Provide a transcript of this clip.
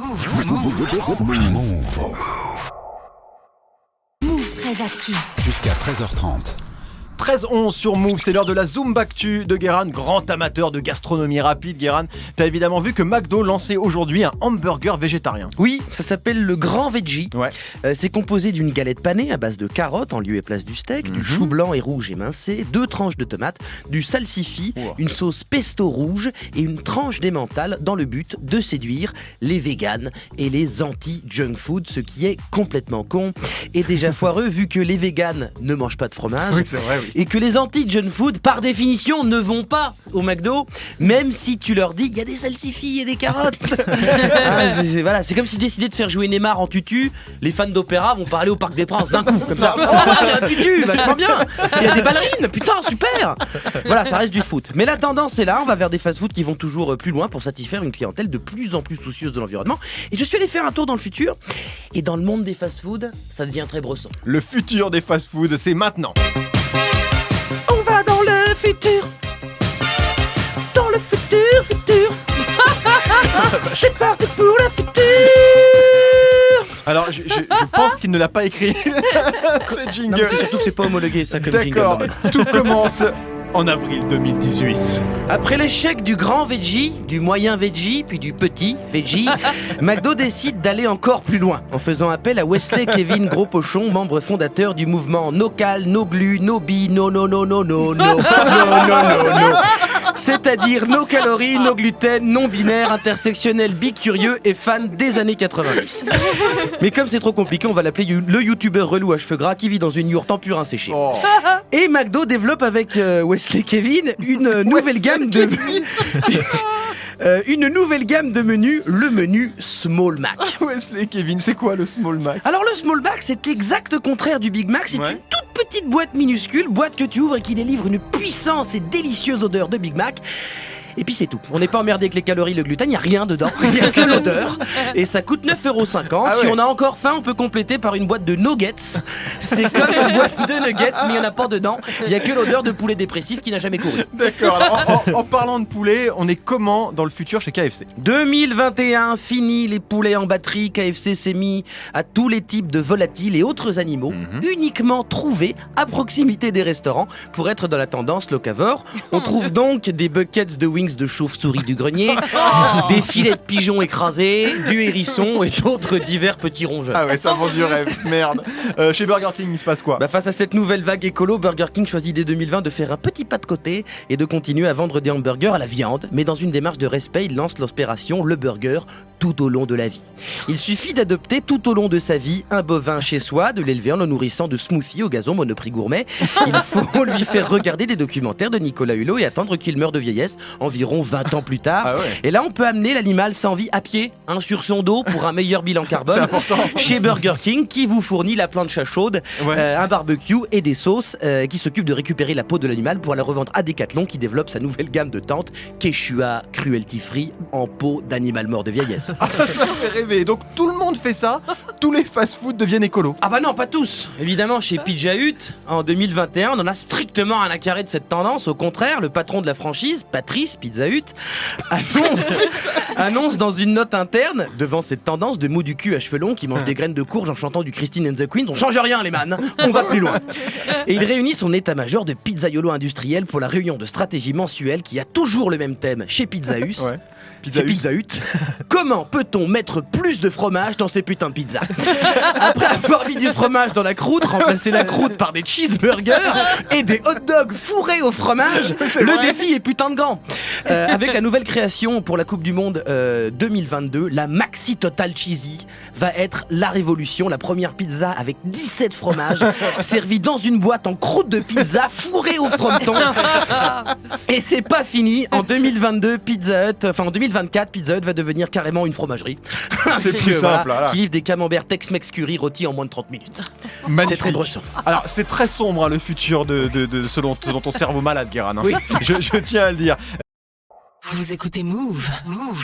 Move 13 Actu. Jusqu'à 13h30. 13-11 sur Move, c'est l'heure de la Zumbactu de Guérin, grand amateur de gastronomie rapide. Guérin, t'as évidemment vu que McDo lançait aujourd'hui un hamburger végétarien. Oui, ça s'appelle le Grand Veggie. Ouais. C'est composé d'une galette panée à base de carottes en lieu et place du steak, du chou blanc et rouge émincé, 2 tranches de tomates, du salsifis, une sauce pesto rouge et une tranche d'emmental dans le but de séduire les véganes et les anti-junk food, ce qui est complètement con et déjà foireux vu que les véganes ne mangent pas de fromage. Oui, c'est vrai, oui. Et que les anti-junk food, par définition, ne vont pas au McDo, même si tu leur dis il y a des salsifis et des carottes. Voilà, c'est comme si tu décidais de faire jouer Neymar en tutu. Les fans d'opéra vont pas aller au Parc des Princes d'un coup, comme ça. Oh, il y a un tutu, vachement bien. Il y a des ballerines, putain, super. Voilà, ça reste du foot. Mais la tendance est là, on va vers des fast-food qui vont toujours plus loin pour satisfaire une clientèle de plus en plus soucieuse de l'environnement. Et je suis allé faire un tour dans le futur. Et dans le monde des fast-food, ça devient très bresson. Le futur des fast-food, c'est maintenant. On va dans le futur. Dans le futur. C'est parti pour le futur. Alors, je pense qu'il ne l'a pas écrit, ce jingle. Non, mais c'est surtout que c'est pas homologué ça comme jingle. D'accord, tout commence en avril 2018. Après l'échec du grand veggie, du moyen veggie, puis du petit veggie, McDo décide d'aller encore plus loin en faisant appel à Wesley Kevin Gros-Pochon, membre fondateur du mouvement No Cal, No Glu, No Bi, No. C'est-à-dire no calories, no gluten, non binaire, intersectionnel, bicurieux et fan des années 90. Mais comme c'est trop compliqué, on va l'appeler le youtubeur relou à cheveux gras qui vit dans une yourte en purin séché. Oh. Et McDo développe avec Wesley Kevin une nouvelle gamme de menus, le menu Small Mac. Wesley Kevin, c'est quoi le Small Mac? Alors le Small Mac, c'est l'exact contraire du Big Mac, c'est une toute petite boîte minuscule, boîte que tu ouvres et qui délivre une puissance et délicieuse odeur de Big Mac. Et puis c'est tout. On n'est pas emmerdé avec les calories, le gluten, il n'y a rien dedans, il n'y a que l'odeur. Et ça coûte 9,50€. Ah ouais. Si on a encore faim, on peut compléter par une boîte de nuggets. C'est comme une boîte de nuggets, mais il n'y en a pas dedans. Il n'y a que l'odeur de poulet dépressif qui n'a jamais couru. D'accord, alors en parlant de poulet, on est comment dans le futur chez KFC? 2021, fini les poulets en batterie. KFC s'est mis à tous les types de volatiles et autres animaux, uniquement trouvés à proximité des restaurants pour être dans la tendance locavore. On trouve donc des buckets de wings de chauve-souris du grenier, des filets de pigeons écrasés, du hérisson et d'autres divers petits rongeurs. Ah ouais, ça vend du rêve, merde. Chez Burger King, il se passe quoi? Face à cette nouvelle vague écolo, Burger King choisit dès 2020 de faire un petit pas de côté et de continuer à vendre des hamburgers à la viande. Mais dans une démarche de respect, il lance l'opération Le Burger tout au long de la vie. Il suffit d'adopter tout au long de sa vie un bovin chez soi, de l'élever en le nourrissant de smoothies au gazon Monoprix Gourmet. Il faut lui faire regarder des documentaires de Nicolas Hulot et attendre qu'il meure de vieillesse environ 20 ans plus tard. Ah ouais. Et là, on peut amener l'animal sans vie à pied, sur son dos pour un meilleur bilan carbone. C'est important. Chez Burger King, qui vous fournit la plancha chaude, un barbecue et des sauces, qui s'occupe de récupérer la peau de l'animal pour la revendre à Decathlon, qui développe sa nouvelle gamme de tentes Quechua Cruelty Free en peau d'animal mort de vieillesse. Ah, ça fait rêver. Donc tout le monde fait ça, tous les fast-food deviennent écolos. Ah bah non, pas tous. Évidemment, chez Pizza Hut, en 2021, on en a strictement rien à carrer de cette tendance. Au contraire, le patron de la franchise, Patrice Pizza Hut, annonce dans une note interne, devant cette tendance de mou du cul à cheveux longs qui mange des graines de courge en chantant du Christine and the Queen, on change rien les man, on va plus loin. Et il réunit son état-major de pizzaiolo industriel pour la réunion de stratégie mensuelle qui a toujours le même thème chez Pizza Hut. Pizza Hut. Comment peut-on mettre plus de fromage dans ces putains de pizzas? Après avoir mis du fromage dans la croûte, remplacer la croûte par des cheeseburgers et des hot dogs fourrés au fromage, le défi est putain de grand. Avec la nouvelle création pour la Coupe du Monde 2022, la Maxi Total Cheesy va être la révolution. La première pizza avec 17 fromages, servie dans une boîte en croûte de pizza fourrée au fronton. Et c'est pas fini. En 2022, en 2024, Pizza Hut va devenir carrément une fromagerie. C'est plus simple, là. Qui livre des camemberts Tex-Mex curry rôtis en moins de 30 minutes. Magnifique. C'est très bresson. Alors, c'est très sombre, le futur de ce dont ton cerveau malade, Guérin. Oui. Je tiens à le dire. Vous écoutez Move. Move.